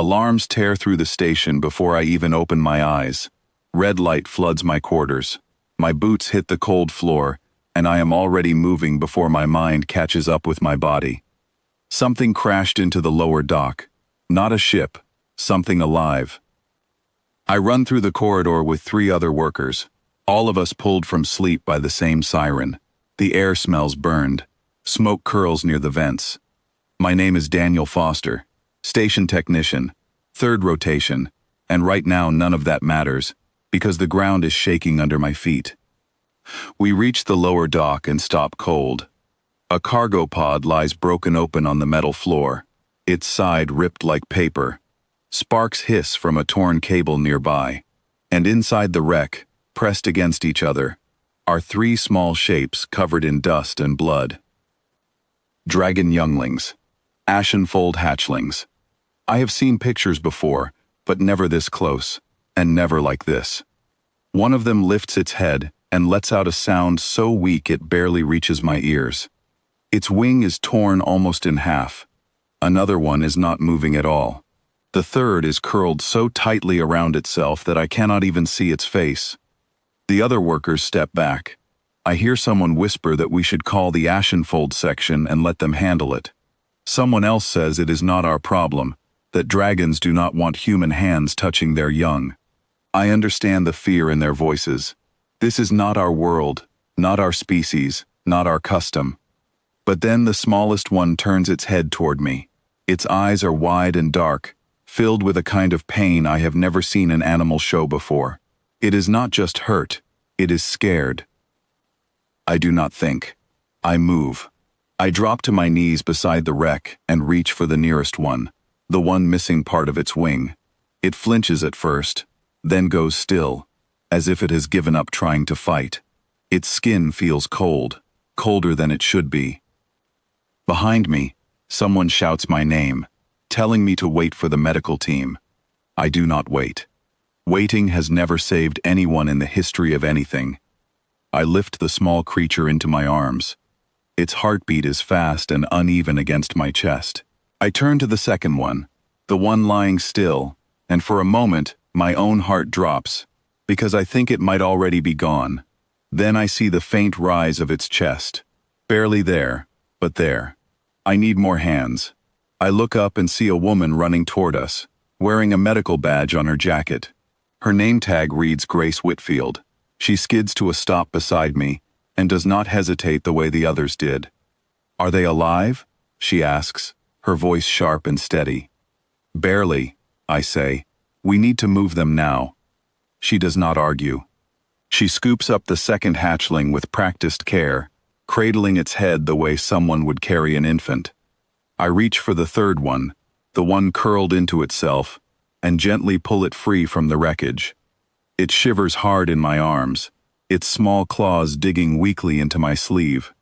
Alarms tear through the station before I even open my eyes. Red light floods my quarters. My boots hit the cold floor, and I am already moving before my mind catches up with my body. Something crashed into the lower dock. Not a ship, something alive. I run through the corridor with 3 other workers, all of us pulled from sleep by the same siren. The air smells burned. Smoke curls near the vents. My name is Daniel Foster, station technician, 3rd rotation, and right now none of that matters, because the ground is shaking under my feet. We reach the lower dock and stop cold. A cargo pod lies broken open on the metal floor, its side ripped like paper. Sparks hiss from a torn cable nearby, and inside the wreck, pressed against each other, are 3 small shapes covered in dust and blood. Dragon younglings. Ashenfold hatchlings. I have seen pictures before, but never this close, and never like this. One of them lifts its head and lets out a sound so weak it barely reaches my ears. Its wing is torn almost in half. Another one is not moving at all. The third is curled so tightly around itself that I cannot even see its face. The other workers step back. I hear someone whisper that we should call the Ashenfold section and let them handle it. Someone else says it is not our problem, that dragons do not want human hands touching their young. I understand the fear in their voices. This is not our world, not our species, not our custom. But then the smallest one turns its head toward me. Its eyes are wide and dark, filled with a kind of pain I have never seen an animal show before. It is not just hurt, it is scared. I do not think. I move. I drop to my knees beside the wreck and reach for the nearest one, the one missing part of its wing. It flinches at first, then goes still, as if it has given up trying to fight. Its skin feels cold, colder than it should be. Behind me, someone shouts my name, telling me to wait for the medical team. I do not wait. Waiting has never saved anyone in the history of anything. I lift the small creature into my arms. Its heartbeat is fast and uneven against my chest. I turn to the second one, the one lying still, and for a moment, my own heart drops, because I think it might already be gone. Then I see the faint rise of its chest. Barely there, but there. I need more hands. I look up and see a woman running toward us, wearing a medical badge on her jacket. Her name tag reads Grace Whitfield. She skids to a stop beside me, and does not hesitate the way the others did. "Are they alive?" she asks, her voice sharp and steady. "Barely," I say. "We need to move them now." She does not argue. She scoops up the second hatchling with practiced care, cradling its head the way someone would carry an infant. I reach for the third one, the one curled into itself, and gently pull it free from the wreckage. It shivers hard in my arms, its small claws digging weakly into my sleeve.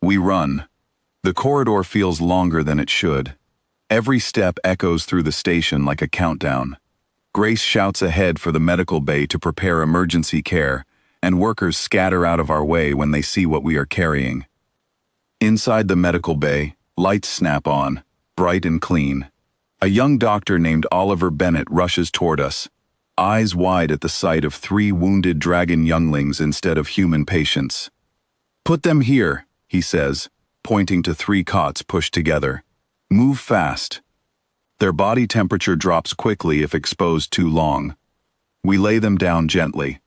We run. The corridor feels longer than it should. Every step echoes through the station like a countdown. Grace shouts ahead for the medical bay to prepare emergency care, and workers scatter out of our way when they see what we are carrying. Inside the medical bay, lights snap on, bright and clean. A young doctor named Oliver Bennett rushes toward us, eyes wide at the sight of 3 wounded dragon younglings instead of human patients. "Put them here," he says, pointing to 3 cots pushed together. "Move fast." Their body temperature drops quickly if exposed too long. We lay them down gently.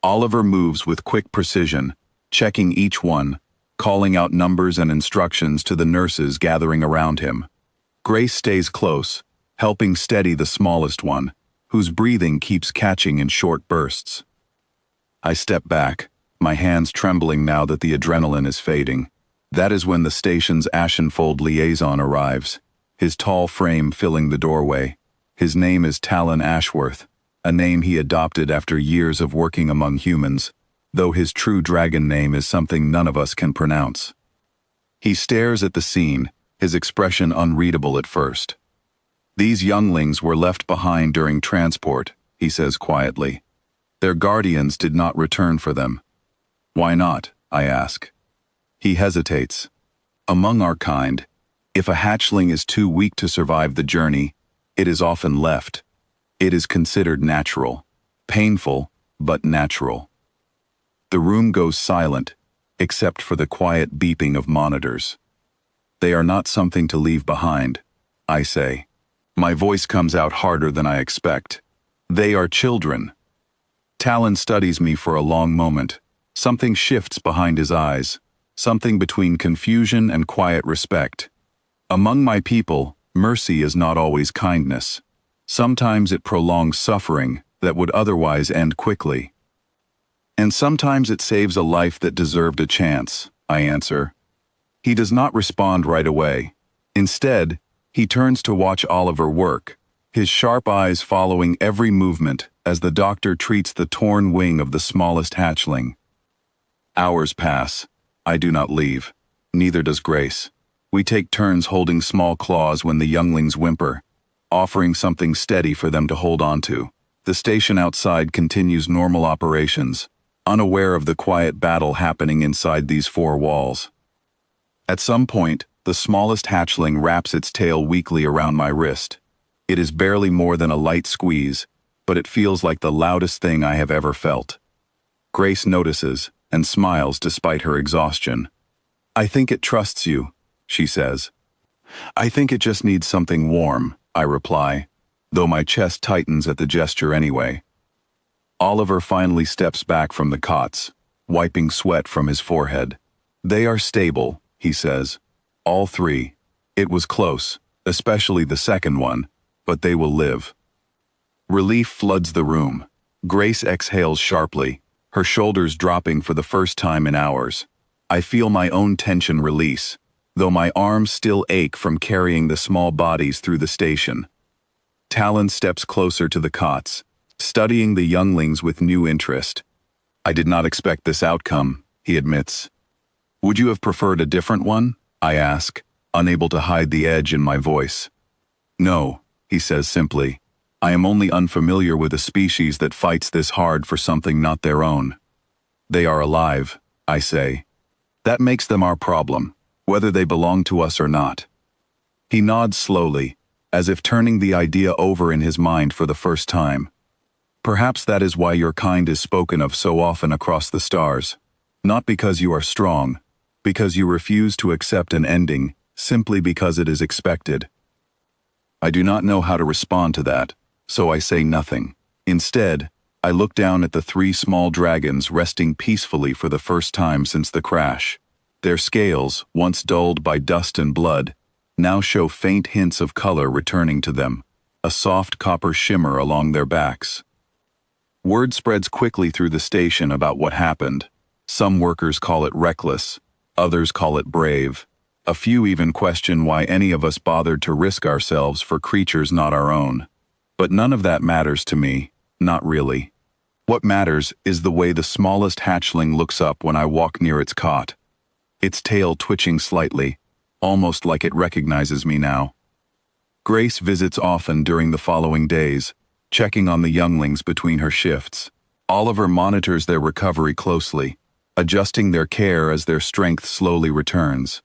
Oliver moves with quick precision, checking each one, calling out numbers and instructions to the nurses gathering around him. Grace stays close, helping steady the smallest one, whose breathing keeps catching in short bursts. I step back, my hands trembling now that the adrenaline is fading. That is when the station's Ashenfold liaison arrives, his tall frame filling the doorway. His name is Talon Ashworth, a name he adopted after years of working among humans, though his true dragon name is something none of us can pronounce. He stares at the scene, his expression unreadable at first. "These younglings were left behind during transport," he says quietly. "Their guardians did not return for them." "Why not?" I ask. He hesitates. "Among our kind, if a hatchling is too weak to survive the journey, it is often left. It is considered natural. Painful, but natural. The room goes silent, except for the quiet beeping of monitors. They are not something to leave behind, I say. My voice comes out harder than I expect. They are children. Talon studies me for a long moment. Something shifts behind his eyes, something between confusion and quiet respect. Among my people, mercy is not always kindness. Sometimes it prolongs suffering that would otherwise end quickly. And sometimes it saves a life that deserved a chance, I answer. He does not respond right away. Instead, he turns to watch Oliver work, his sharp eyes following every movement as the doctor treats the torn wing of the smallest hatchling. Hours pass. I do not leave. Neither does Grace. We take turns holding small claws when the younglings whimper, offering something steady for them to hold on to. The station outside continues normal operations, unaware of the quiet battle happening inside these four walls. At some point, the smallest hatchling wraps its tail weakly around my wrist. It is barely more than a light squeeze, but it feels like the loudest thing I have ever felt. Grace notices and smiles despite her exhaustion. "I think it trusts you," she says. "I think it just needs something warm," I reply, though my chest tightens at the gesture anyway. Oliver finally steps back from the cots, wiping sweat from his forehead. "They are stable," he says. "All three. It was close, especially the second one, but they will live." Relief floods the room. Grace exhales sharply, her shoulders dropping for the first time in hours. I feel my own tension release, though my arms still ache from carrying the small bodies through the station. Talon steps closer to the cots, studying the younglings with new interest. "I did not expect this outcome," he admits. "Would you have preferred a different one?" I ask, unable to hide the edge in my voice. "No," he says simply. "I am only unfamiliar with a species that fights this hard for something not their own." "They are alive," I say. "That makes them our problem, whether they belong to us or not." He nods slowly, as if turning the idea over in his mind for the first time. "Perhaps that is why your kind is spoken of so often across the stars. Not because you are strong, because you refuse to accept an ending simply because it is expected." I do not know how to respond to that, so I say nothing. Instead, I look down at the three small dragons resting peacefully for the first time since the crash. Their scales, once dulled by dust and blood, now show faint hints of color returning to them, a soft copper shimmer along their backs. Word spreads quickly through the station about what happened. Some workers call it reckless, others call it brave. A few even question why any of us bothered to risk ourselves for creatures not our own. But none of that matters to me, not really. What matters is the way the smallest hatchling looks up when I walk near its cot. Its tail twitching slightly, almost like it recognizes me now. Grace visits often during the following days, checking on the younglings between her shifts. Oliver monitors their recovery closely, adjusting their care as their strength slowly returns.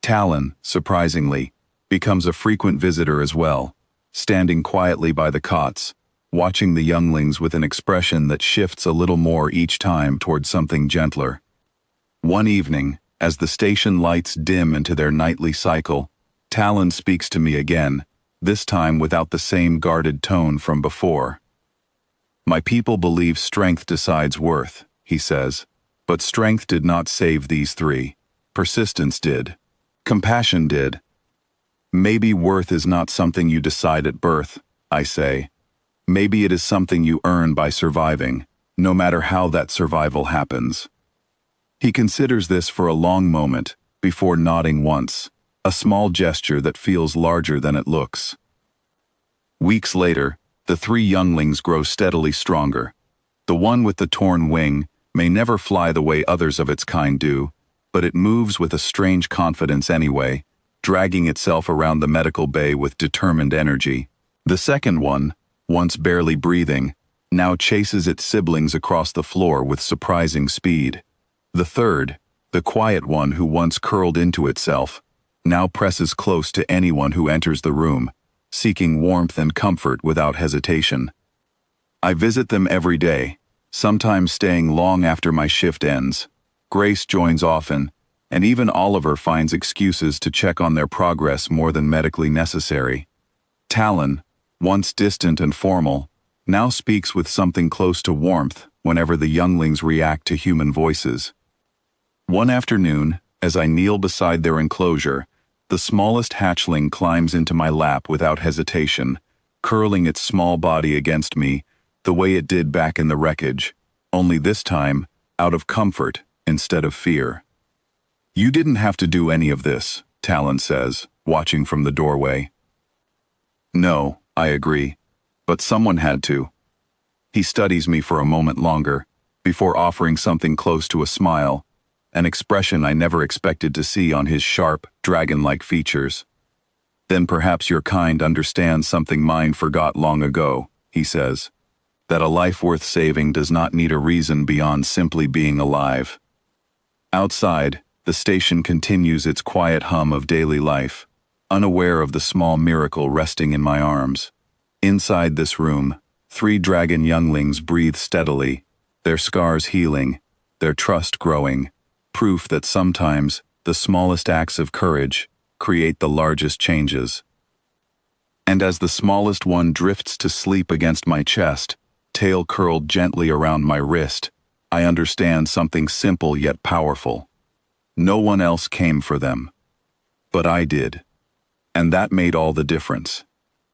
Talon, surprisingly, becomes a frequent visitor as well, standing quietly by the cots, watching the younglings with an expression that shifts a little more each time toward something gentler. One evening, as the station lights dim into their nightly cycle, Talon speaks to me again, this time without the same guarded tone from before. "My people believe strength decides worth," he says, "but strength did not save these three. Persistence did. Compassion did. Maybe worth is not something you decide at birth," I say. "Maybe it is something you earn by surviving, no matter how that survival happens." He considers this for a long moment, before nodding once, a small gesture that feels larger than it looks. Weeks later, the three younglings grow steadily stronger. The one with the torn wing may never fly the way others of its kind do, but it moves with a strange confidence anyway, dragging itself around the medical bay with determined energy. The second one, once barely breathing, now chases its siblings across the floor with surprising speed. The third, the quiet one who once curled into itself, now presses close to anyone who enters the room, seeking warmth and comfort without hesitation. I visit them every day, sometimes staying long after my shift ends. Grace joins often, and even Oliver finds excuses to check on their progress more than medically necessary. Talon, once distant and formal, now speaks with something close to warmth whenever the younglings react to human voices. One afternoon, as I kneel beside their enclosure, the smallest hatchling climbs into my lap without hesitation, curling its small body against me, the way it did back in the wreckage, only this time, out of comfort instead of fear. "You didn't have to do any of this," Talon says, watching from the doorway. "No," I agree, "but someone had to." He studies me for a moment longer, before offering something close to a smile, an expression I never expected to see on his sharp, dragon-like features. "Then perhaps your kind understands something mine forgot long ago," he says, "that a life worth saving does not need a reason beyond simply being alive." Outside, the station continues its quiet hum of daily life, unaware of the small miracle resting in my arms. Inside this room, 3 dragon younglings breathe steadily, their scars healing, their trust growing, proof that sometimes the smallest acts of courage create the largest changes. And as the smallest one drifts to sleep against my chest, tail curled gently around my wrist, I understand something simple yet powerful. No one else came for them. But I did. And that made all the difference.